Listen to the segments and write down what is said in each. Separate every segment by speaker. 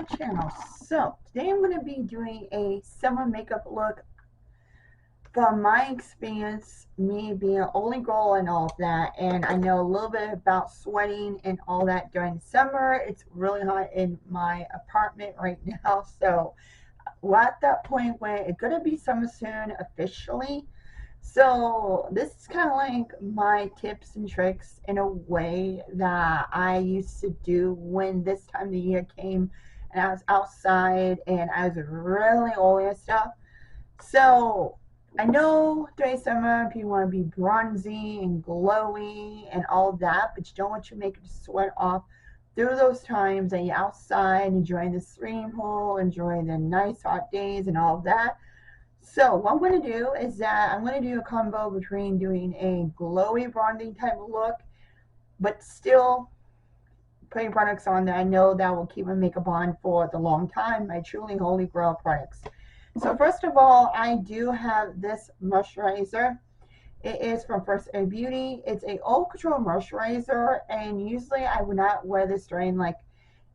Speaker 1: channel. So today I'm going to be doing a summer makeup look from my experience, me being an Olly girl and all of that, and I know a little bit about sweating and all that during the summer. It's really hot in my apartment right now, so we're at that point where it's going to be summer soon officially. So this is kind of like my tips and tricks in a way that I used to do when this time of the year came and I was outside and I was really oily and stuff. So I know during summer people want to be bronzy and glowy and all that, but you don't want your makeup to sweat off through those times that you're outside enjoying the swimming pool, enjoying the nice hot days and all of that. So what I'm going to do is that I'm going to do a combo between doing a glowy bronzing type of look, but still putting products on that I know that will keep my makeup on for the long time, my truly holy grail products. So first of all, I do have this moisturizer. It is from First Aid Beauty. It's a oil control moisturizer, and usually I would not wear this during like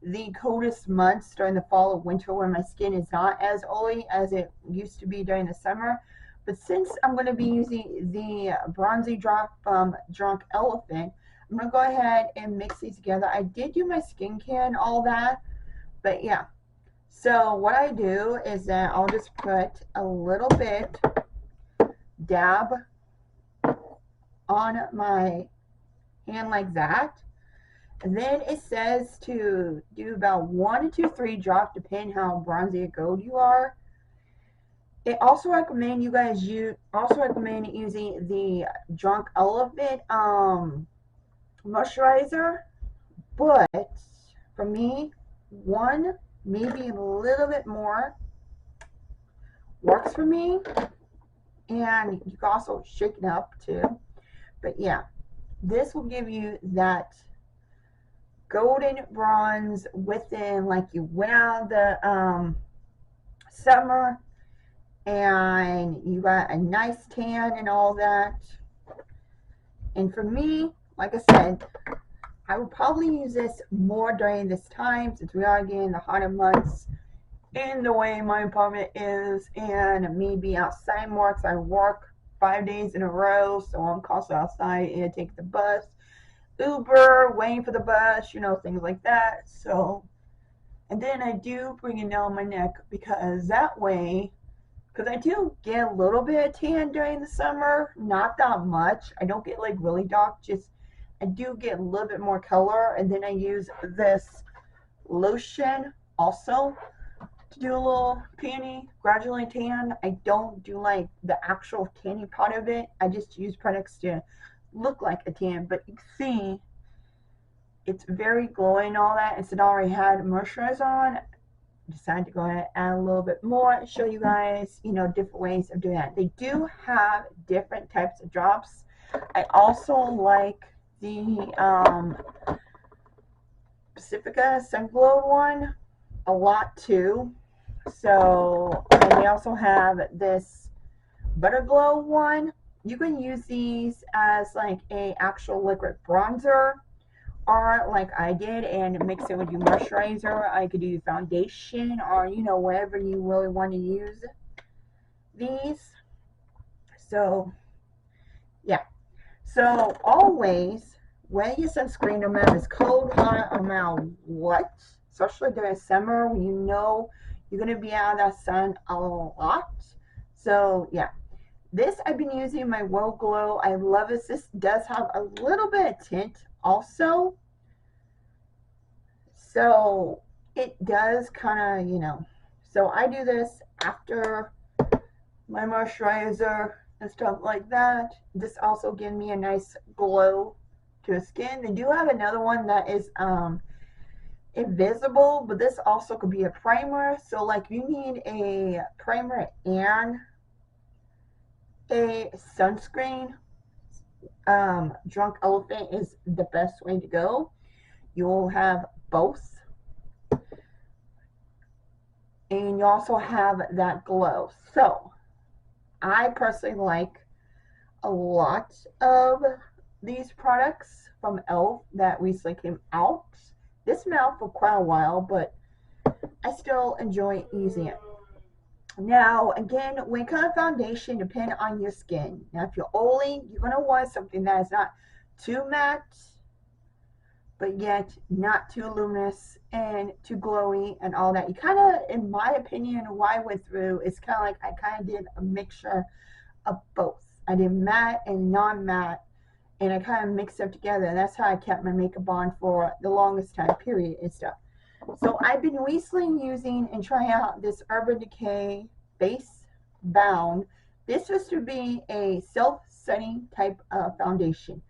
Speaker 1: the coldest months during the fall or winter when my skin is not as oily as it used to be during the summer. But since I'm going to be using the bronzy drop from Drunk Elephant, I'm going to go ahead and mix these together. I did do my skincare and all that, but yeah. So what I do is that I'll just put a little bit dab on my hand like that. And then it says to do about 1 to 3 drops, depending how bronzy or gold you are. It also recommend you guys recommend using the Drunk Elephant moisturizer, but for me, 1, maybe a little bit more works for me, and you can also shake it up too. But yeah, this will give you that golden bronze within, like you went out of the summer and you got a nice tan and all that. And for me, like I said, I would probably use this more during this time since we are getting the hotter months in the way my apartment is, and maybe outside more because I work 5 days in a row, so I'm constantly outside and take the bus, Uber, waiting for the bus, you know, things like that. So, and then I do bring it down my neck because that way, because I do get a little bit of tan during the summer, not that much. I don't get like really dark, just I do get a little bit more color. And then I use this lotion also to do a little panty, gradually tan. I don't do like the actual tanning part of it. I just use products to look like a tan, but you can see it's very glowing and all that. Instead, I already had moisturizer on. I decided to go ahead and add a little bit more and show you guys, you know, different ways of doing that. They do have different types of drops. I also like the Pacifica Sun Glow one a lot too. So, and they also have this Butter Glow one. You can use these as like a actual liquid bronzer, or like I did and mix it with your moisturizer. I could do foundation, or you know, whatever you really want to use these. So yeah, so always wear your sunscreen no matter if it's cold, hot, no matter what, especially during summer when you know you're going to be out of that sun a lot. So yeah, this I've been using my World Glow. I love it. This does have a little bit of tint also, so it does kind of, you know, so I do this after my moisturizer and stuff like that. This also gives me a nice glow to the skin. They do have another one that is invisible, but this also could be a primer. So like you need a primer and a sunscreen, Drunk Elephant is the best way to go. You'll have both, and you also have that glow. So I personally like a lot of these products from e.l.f. that recently came out. This been out for quite a while, but I still enjoy using it. Now, again, when it comes to foundation, depend on your skin. Now, if you're oily, you're going to want something that is not too matte, but yet not too luminous and too glowy and all that. You kind of, in my opinion, what I went through is kind of like I kind of did a mixture of both. I did matte and non-matte, and I kind of mixed them together, and that's how I kept my makeup on for the longest time period and stuff. So I've been recently using and trying out this Urban Decay Base Bound. This was to be a self-setting type of foundation.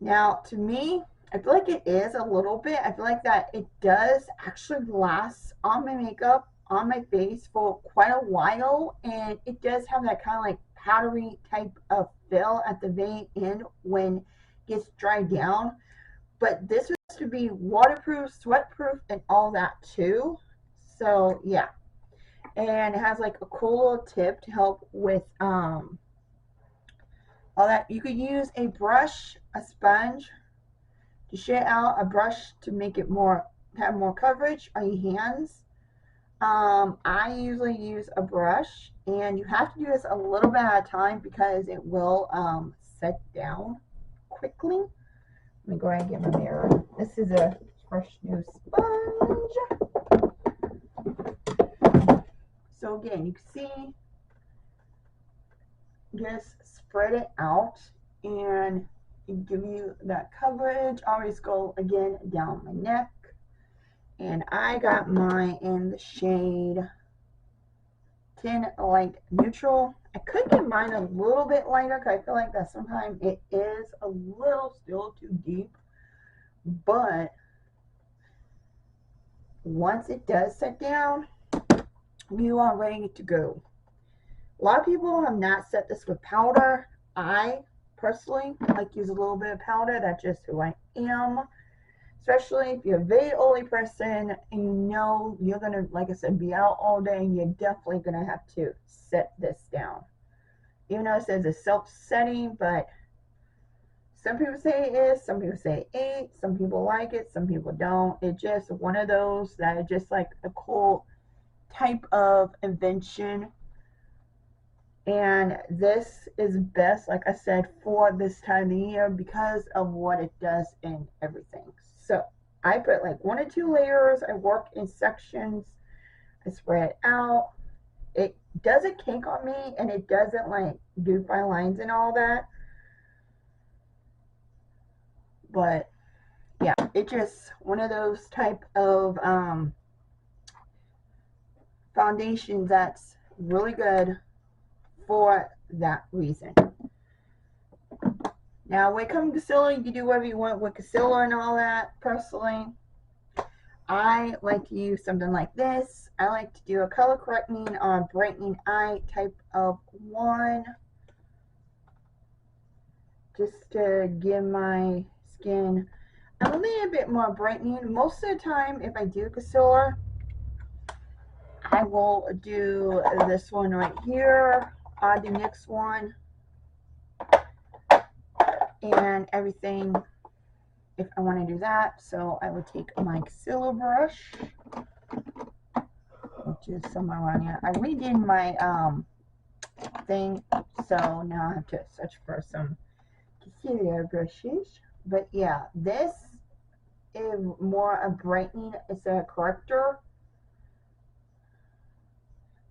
Speaker 1: Now, to me, I feel like it is a little bit. I feel like that it does actually last on my makeup, on my face for quite a while, and it does have that kind of like powdery type of feel at the very end when it gets dried down. But this was to be waterproof, sweatproof, and all that too. So yeah, and it has like a cool little tip to help with all that. You could use a brush, a sponge to shade out, a brush to make it more, have more coverage on your hands. I usually use a brush, and you have to do this a little bit at a time because it will set down quickly. Let me go ahead and get my mirror. This is a fresh new sponge. So again, you can see, just spread it out and give you that coverage. Always go again down my neck. And I got mine in the shade 10 Light Neutral. I could get mine a little bit lighter because I feel like that sometimes it is a little still too deep. But once it does set down, you are ready to go. A lot of people have not set this with powder. I personally like to use a little bit of powder. That's just who I am. Especially if you're a very oily person and you know you're going to, like I said, be out all day, and you're definitely going to have to set this down. Even though it says it's self-setting, but some people say it is, some people say it ain't, some people like it, some people don't. It's just one of those that is just like a cool type of invention. And this is best, like I said, for this time of the year because of what it does in everything. So I put like 1 or 2 layers. I work in sections. I spread it out. It doesn't cake on me, and it doesn't like do fine lines and all that. But yeah, it's just one of those type of foundations that's really good for that reason. Now, when it comes to concealer, you can do whatever you want with concealer and all that. Personally, I like to use something like this. I like to do a color correcting or brightening eye type of one, just to give my skin a little bit more brightening. Most of the time, if I do concealer, I will do this one right here, the next one, and everything if I want to do that. So I would take my concealer brush, which is somewhere around here. I redid my thing, so now I have to search for some concealer brushes. But yeah, this is more a brightening. It's a corrector.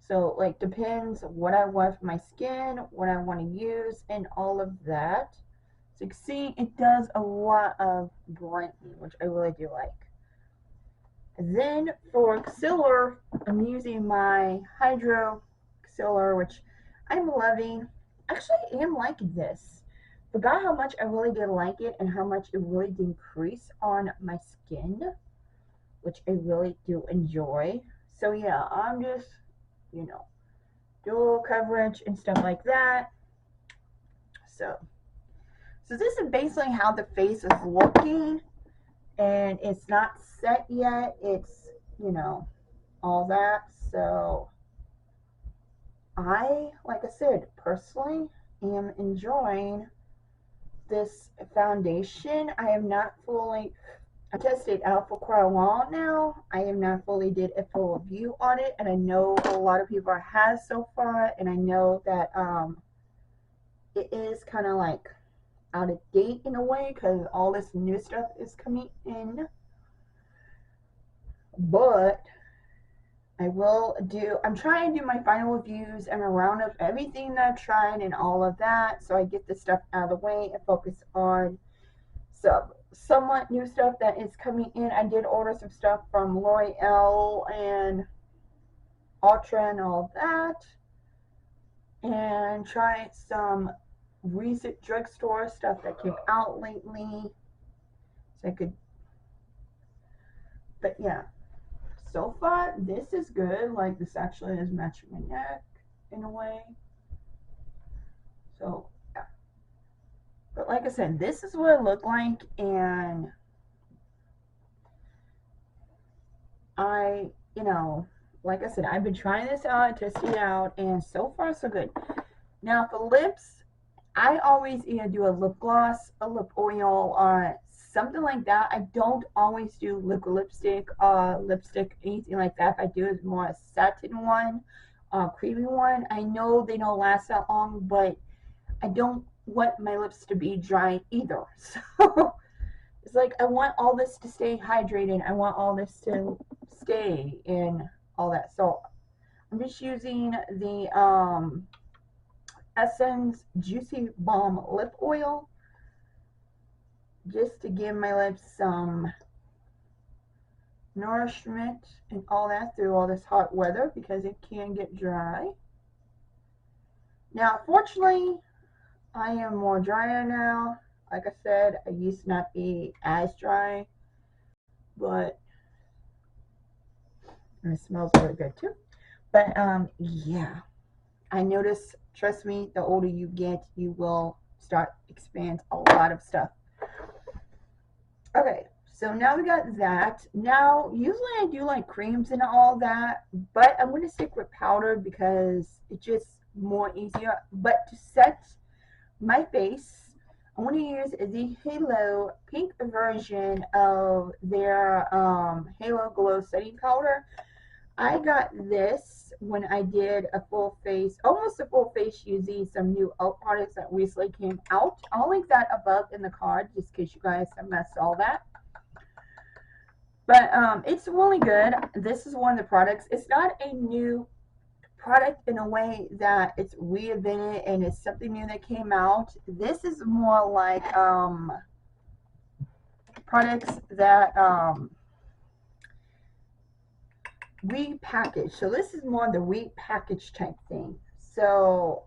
Speaker 1: So like depends what I want for my skin, what I want to use, and all of that. So you can see it does a lot of brightening, which I really do like. And then for concealer, I'm using my hydrocealer, which I'm loving. Actually, I am liking this. Forgot how much I really did like it and how much it really did increase on my skin, which I really do enjoy. So yeah, I'm just, you know, do a little coverage and stuff like that. So this is basically how the face is looking, and it's not set yet. It's, you know, all that. So I, like I said, personally am enjoying this foundation. I have not fully I tested it out for quite a while now. I have not fully did a full review on it, and I know a lot of people has so far, and I know that it is kind of like out of date in a way because all this new stuff is coming in. But I'm trying to do my final reviews and a round of everything that I've tried and all of that, so I get this stuff out of the way and focus on some somewhat new stuff that is coming in. I did order some stuff from L'Oreal and Ultra and all that, and try some recent drugstore stuff that came out lately. So I could, but yeah, so far this is good. Like this actually is matching my neck in a way. So yeah. But like I said, this is what it looked like, and like I said, I've been trying this out, testing it out, and so far so good. Now for lips, I always either do a lip gloss, a lip oil, or something like that. I don't always do liquid lipstick, anything like that. If I do, it's more a satin one, creamy one. I know they don't last that long, but I don't want my lips to be dry either. So it's like I want all this to stay hydrated. I want all this to stay in all that. So I'm just using the Essence Juicy Balm Lip Oil just to give my lips some nourishment and all that through all this hot weather because it can get dry. Now, fortunately, I am more drier now. Like I said, I used to not be as dry, but and it smells really good too. But yeah, I notice, trust me, the older you get, you will start expand a lot of stuff. Okay, so now we got that. Now, usually I do like creams and all that, but I'm going to stick with powder because it's just more easier. But to set my face, I'm going to use the Halo pink version of their Halo Glow Setting Powder. I got this when I did a full face, almost a full face using some new out products that recently came out. I'll link that above in the card just in case you guys have missed all that. But it's really good. This is one of the products. It's not a new product in a way that it's reinvented and it's something new that came out. This is more like products that repackaged. So this is more the repackaged type thing. So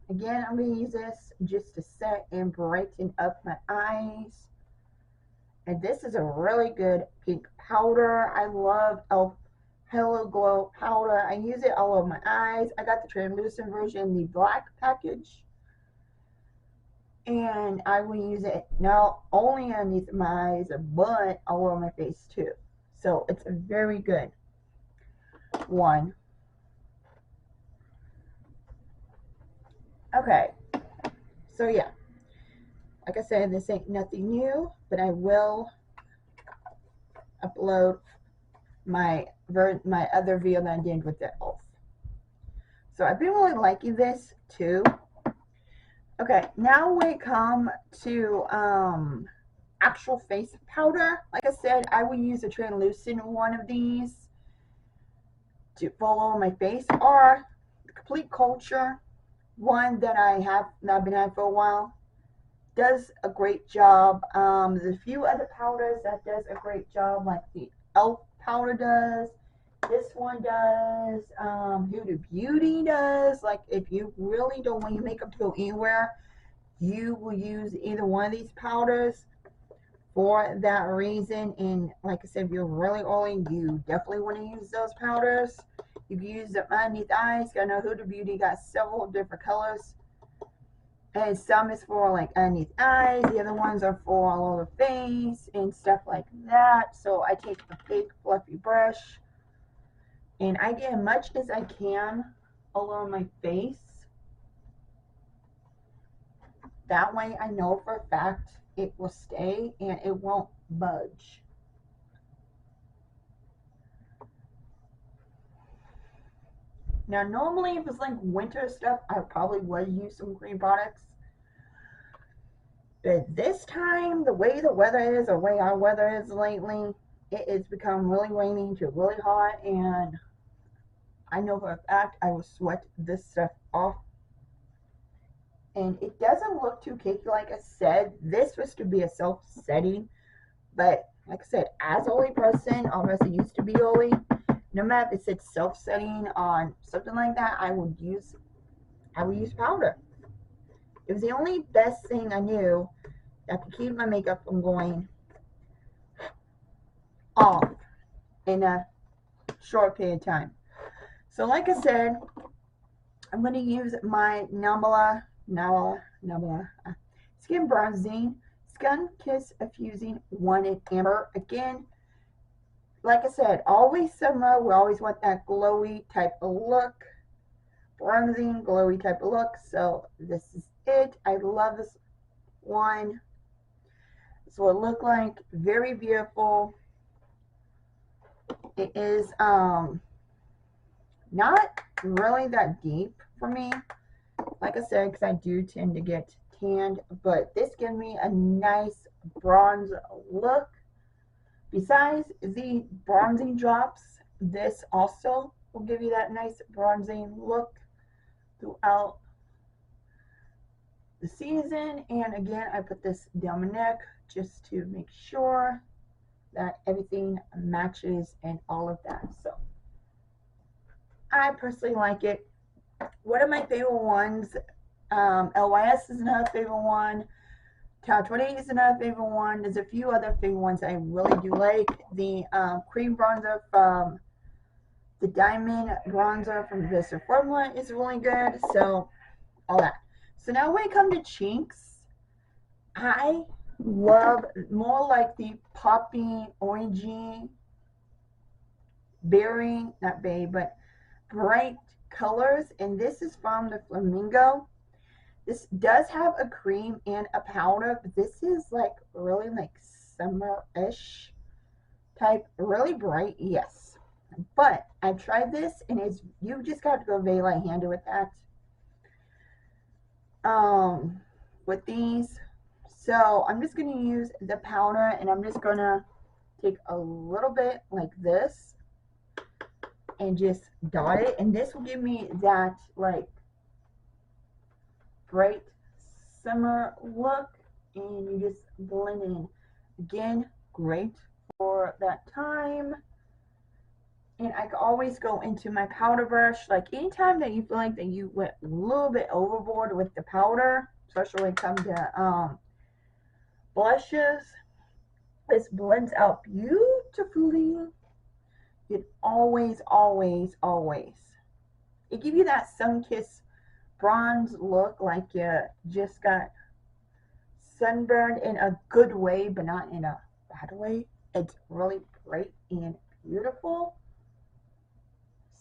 Speaker 1: again, I'm going to use this just to set and brighten up my eyes. And this is a really good pink powder. I love Hello Glow powder. I use it all over my eyes. I got the translucent version, the black package. And I will use it not only underneath my eyes, but all over my face too. So it's a very good one. Okay. So yeah. Like I said, this ain't nothing new, but I will upload my other video that I did with the elf. So I've been really liking this too. Okay, now we come to actual face powder. Like I said, I will use a translucent one of these to follow my face, or the Complete Culture one that I've been having for a while. Does a great job. There's a few other powders that does a great job, like the elf powder does. This one does. Huda Beauty does. Like if you really don't want your makeup to go anywhere, you will use either one of these powders for that reason. And like I said, if you're really oily, you definitely want to use those powders. You can use them underneath the eyes. I know Huda Beauty got several different colors. And some is for like underneath eyes, the other ones are for all over the face and stuff like that. So I take a big fluffy brush and I get as much as I can all over my face. That way I know for a fact it will stay and it won't budge. Now, normally if it's like winter stuff, I probably would use some cream products. But this time, the way the weather is, the way our weather is lately, it has become really rainy to really hot, and I know for a fact I will sweat this stuff off. And it doesn't look too cakey, like I said. This was to be a self-setting, but like I said, as Olly person, almost it used to be Olly. No matter if it's self-setting on something like that, I would use powder. It was the only best thing I knew that could keep my makeup from going off in a short period of time. So like I said, I'm going to use my Nabla Skin Bronzing Sun Kiss Effusing 1 in Amber. Again, like I said, always summer, we always want that glowy type of look. Bronzing, glowy type of look. So this is it. I love this one. This is what it looked like. Very beautiful. It is not really that deep for me, like I said, because I do tend to get tanned, but this gives me a nice bronze look. Besides the bronzing drops, this also will give you that nice bronzing look throughout the season. And again, I put this down my neck just to make sure that everything matches and all of that. So I personally like it. One of my favorite ones, LYS is another favorite one. Tower 28 is another favorite one. There's a few other favorite ones I really do like. The cream bronzer from the Diamond Bronzer from Vista Formula is really good. So, all that. So now when it comes to chinks, I love more like the poppy, orangey, berry, not bay, but bright colors. And this is from the Flamingo. This does have a cream and a powder, but this is like really like summer-ish type, really bright, yes. But I've tried this, and it's, you just got to go very light-handed with that. With these, so I'm just gonna use the powder, and I'm just gonna take a little bit like this, and just dot it, and this will give me that like bright summer look, and you just blend it in. Again, great for that time. And I can always go into my powder brush, like anytime that you feel like that you went a little bit overboard with the powder, especially when it comes to blushes, this blends out beautifully. It always it gives you that sun-kissed bronze look, like you just got sunburned in a good way, but not in a bad way. It's really bright and beautiful.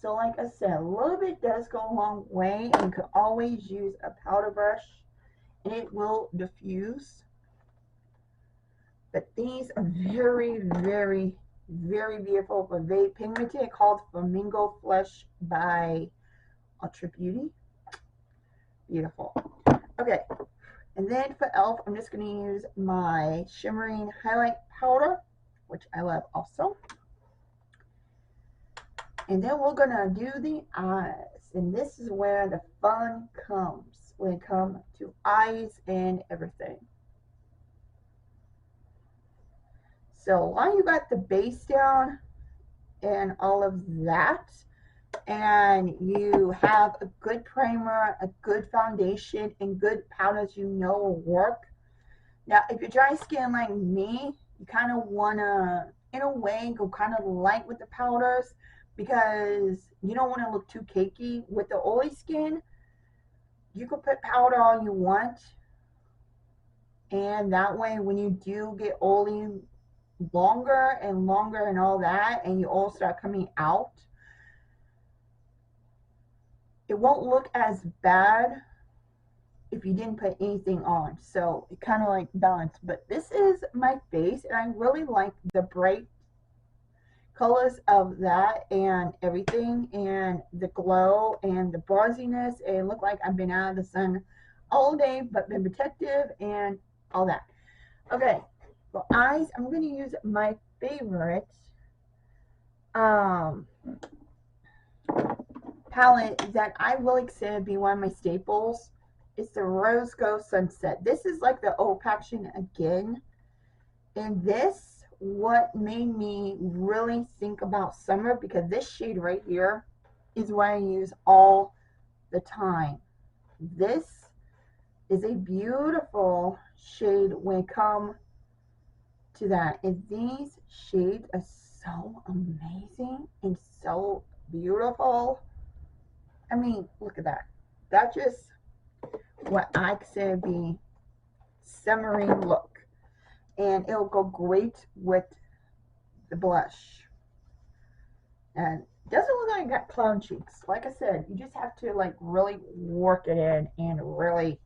Speaker 1: So like I said, a little bit does go a long way, and you can always use a powder brush and it will diffuse. But these are very beautiful, but very pigmented, called Flamingo Flesh by Ultra Beauty. Beautiful. Okay, and then for e.l.f., I'm just going to use my shimmering highlight powder, which I love also. And then we're going to do the eyes. And this is where the fun comes, when it comes to eyes and everything. So while you got the base down and all of that, and you have a good primer, a good foundation, and good powders you know will work. Now, if you're dry skin like me, you kind of want to, in a way, go kind of light with the powders, because you don't want to look too cakey. With the oily skin, you can put powder all you want, and that way when you do get oily longer and all that, and you all start coming out, it won't look as bad if you didn't put anything on. So it kind of like balance. But this is my face, and I really like the bright colors of that and everything, and the glow and the bronziness, and look like I've been out of the sun all day but been protective and all that. Okay, for eyes, I'm going to use my favorite um, palette that I will consider to be one of my staples. It's the Rose Gold Sunset. This is like the old packaging again. And this, what made me really think about summer, because this shade right here is what I use all the time. This is a beautiful shade when it comes to that. And these shades are so amazing and so beautiful. I mean, look at that. That's just what I consider to be summery look. And it'll go great with the blush. And it doesn't look like I got clown cheeks. Like I said, you just have to like really work it in and really,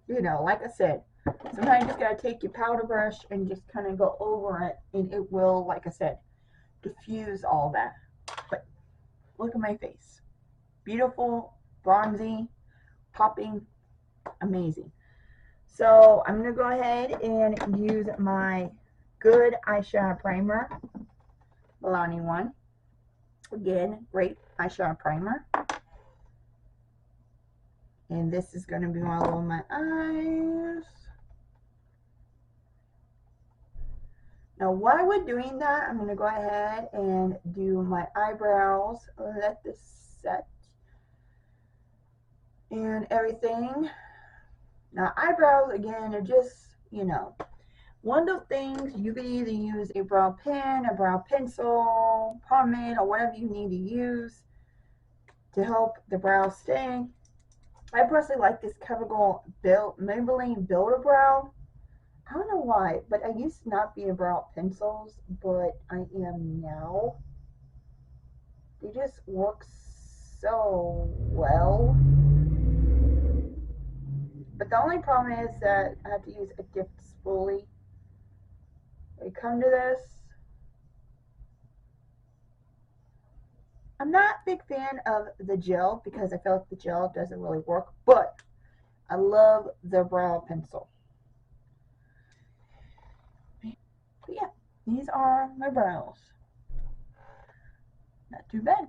Speaker 1: like I said, sometimes you just gotta take your powder brush and just kind of go over it, and it will, like I said, diffuse all that. But look at my face. Beautiful, bronzy, popping, amazing. So I'm going to go ahead and use my good eyeshadow primer, Milani one. Again, great eyeshadow primer. And this is going to be all over my eyes. Now while we're doing that, I'm going to go ahead and do my eyebrows. Let this set and everything. Now eyebrows, again, are just, one of those things you can either use a brow pen, a brow pencil, pomade, or whatever you need to use to help the brows stay. I personally like this CoverGirl Maybelline Builder Brow. I don't know why, but I used to not be a brow pencils, but I am now. They just work so well. But the only problem is that I have to use a dipped spoolie. When you come to this, I'm not a big fan of the gel because I feel like the gel doesn't really work, but I love the brow pencil. But yeah, these are my brows. Not too bad.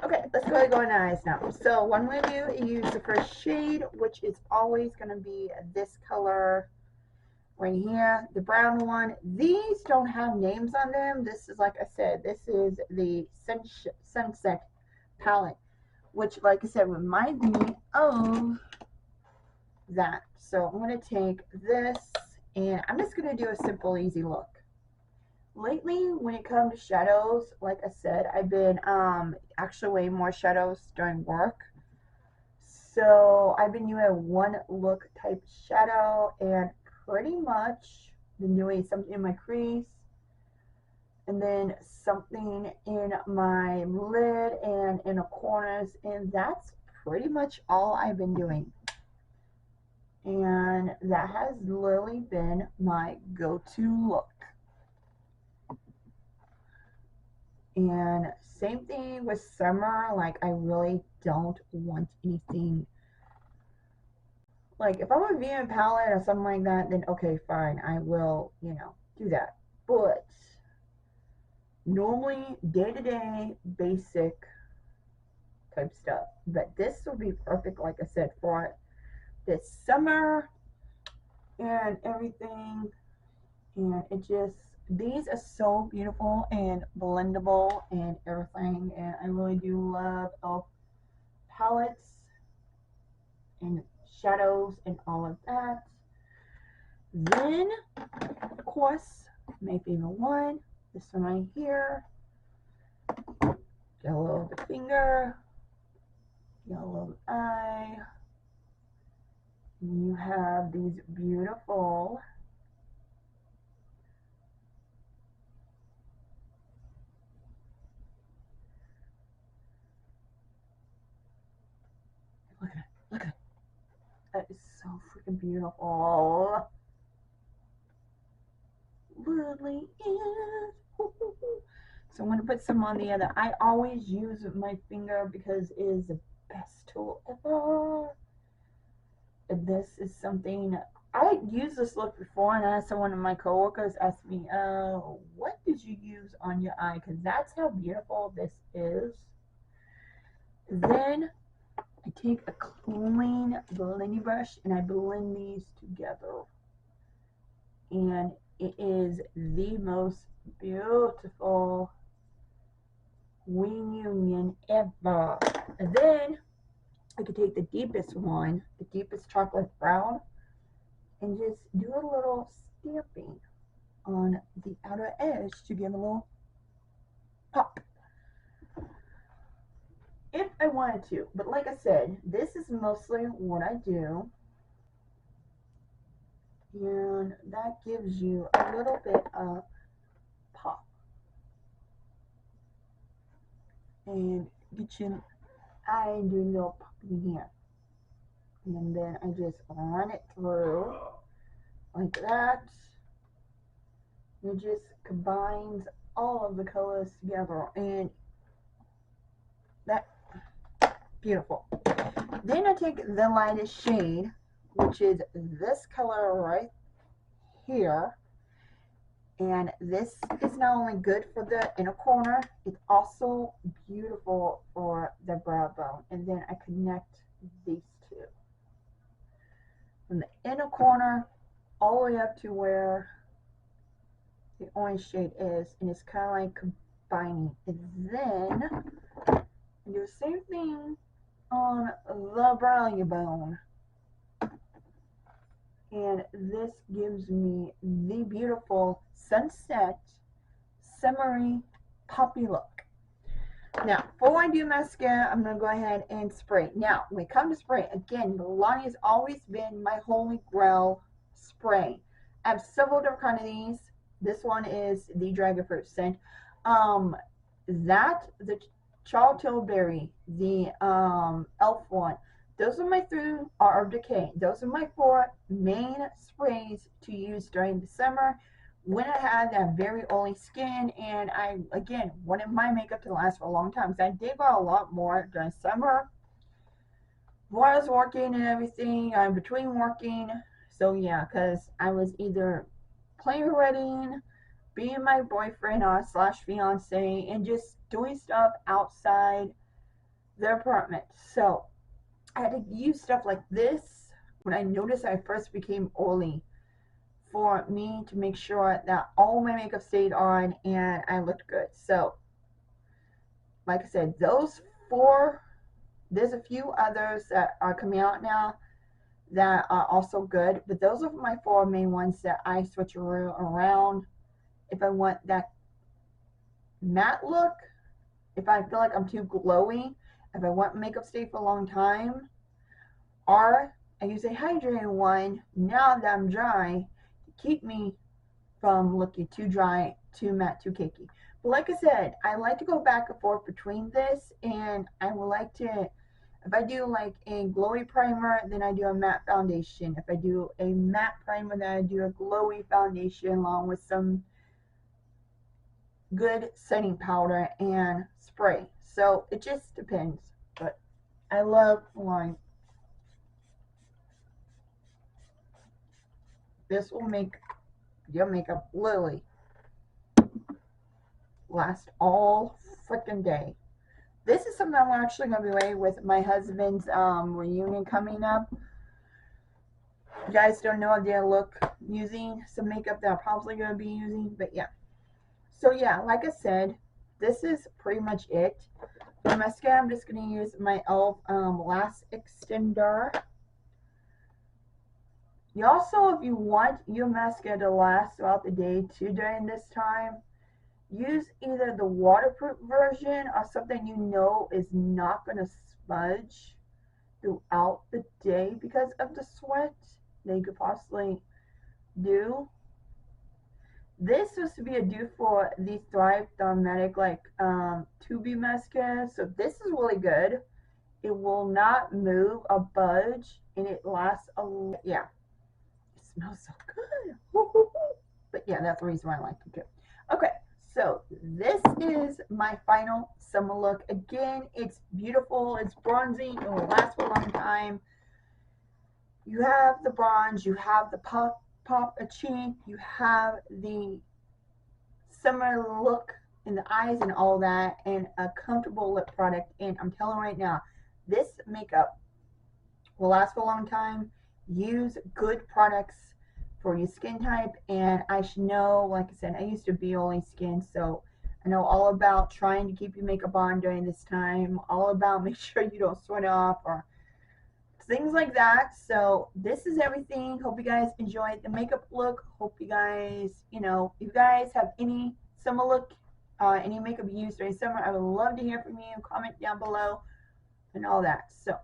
Speaker 1: Okay, let's go ahead and go on eyes now. So what I'm going to do is use the first shade, which is always going to be this color right here, the brown one. These don't have names on them. This is, like I said, this is the Sunset palette, which, like I said, reminds me of that. So I'm going to take this, and I'm just going to do a simple, easy look. Lately, when it comes to shadows, like I said, I've been actually way more shadows during work. So I've been doing one look type shadow, and pretty much been doing something in my crease, and then something in my lid and in the corners, and that's pretty much all I've been doing. And that has literally been my go-to look. And same thing with summer, like I really don't want anything, like if I'm a vegan palette or something like that, then okay, fine, I will, do that. But normally day-to-day basic type stuff. But this will be perfect, like I said, for this summer and everything. And it just, these are so beautiful and blendable and everything, and I really do love elf palettes and shadows and all of that. Then of course my favorite one, this one right here. Get a little bit finger, get a little eye, and you have these beautiful look at it, look at it. That is so freaking beautiful. Really is. So I'm going to put some on the other. I always use my finger because it is the best tool ever. This is something, I used this look before, and I had someone of my coworkers ask me, what did you use on your eye? Because that's how beautiful this is. Then I take a clean blending brush and I blend these together. And it is the most beautiful wing union ever. And then I could take the deepest one, the deepest chocolate brown, and just do a little stamping on the outer edge to give a little pop if I wanted to. But like I said, this is mostly what I do, and that gives you a little bit of pop and get your eye and do a little pop in here, and then I just run it through like that. It just combines all of the colors together, and that beautiful. Then I take the lightest shade, which is this color right here, and this is not only good for the inner corner, it's also beautiful for the brow bone. And then I connect these two from the inner corner all the way up to where the orange shade is, and it's kind of like combining. And then I do the same thing on the brow bone, and this gives me the beautiful sunset summery poppy look. Now before I do mascara, I'm going to go ahead and spray. Now when it comes to spray, again, Milani has always been my holy grail spray. I have several different kinds of these. This one is the dragon fruit scent. The Charlotte berry, the elf one, those are my 3 are of decay. Those are my 4 main sprays to use during the summer when I had that very oily skin, and I again wanted my makeup to last for a long time. So I did go a lot more during summer while I was working and everything, between working. So yeah, because I was either playing wedding, being my boyfriend or slash fiance, and just doing stuff outside the apartment. So I had to use stuff like this when I noticed I first became oily, for me to make sure that all my makeup stayed on and I looked good. So like I said, those 4, there's a few others that are coming out now that are also good, but those are my 4 main ones that I switch around if I want that matte look, if I feel like I'm too glowy, if I want makeup stay for a long time, or I use a hydrating one now that I'm dry to keep me from looking too dry, too matte, too cakey. But like I said, I like to go back and forth between this, and I would like to, if I do like a glowy primer, then I do a matte foundation. If I do a matte primer, then I do a glowy foundation along with some good setting powder and spray. So it just depends, but I love wine. This will make your makeup literally last all freaking day. This is something I'm actually going to be wearing with my husband's reunion coming up. You guys don't know if they'll look using some makeup that I'm probably going to be using, but yeah. So yeah, like I said, this is pretty much it. For mascara, I'm just going to use my e.l.f. Lash Extender. You also, if you want your mascara to last throughout the day too during this time, use either the waterproof version or something you know is not going to smudge throughout the day because of the sweat that you could possibly do. This was to be a dupe for the Thrive Dermatic like 2B mascara. So this is really good. It will not move or budge, and it lasts a yeah. It smells so good. But yeah, that's the reason why I like it too. Okay, So this is my final summer look. Again, it's beautiful, it's bronzy, it will last for a long time. You have the bronze, you have the pop akin, you have the summer look in the eyes and all that, and a comfortable lip product. And I'm telling you right now, this makeup will last for a long time. Use good products for your skin type. And I should know, like I said, I used to be oily skin, so I know all about trying to keep your makeup on during this time, all about make sure you don't sweat off or things like that. So this is everything. Hope you guys enjoyed the makeup look. Hope you guys, if you guys have any summer look, any makeup you use during summer, I would love to hear from you. Comment down below and all that. So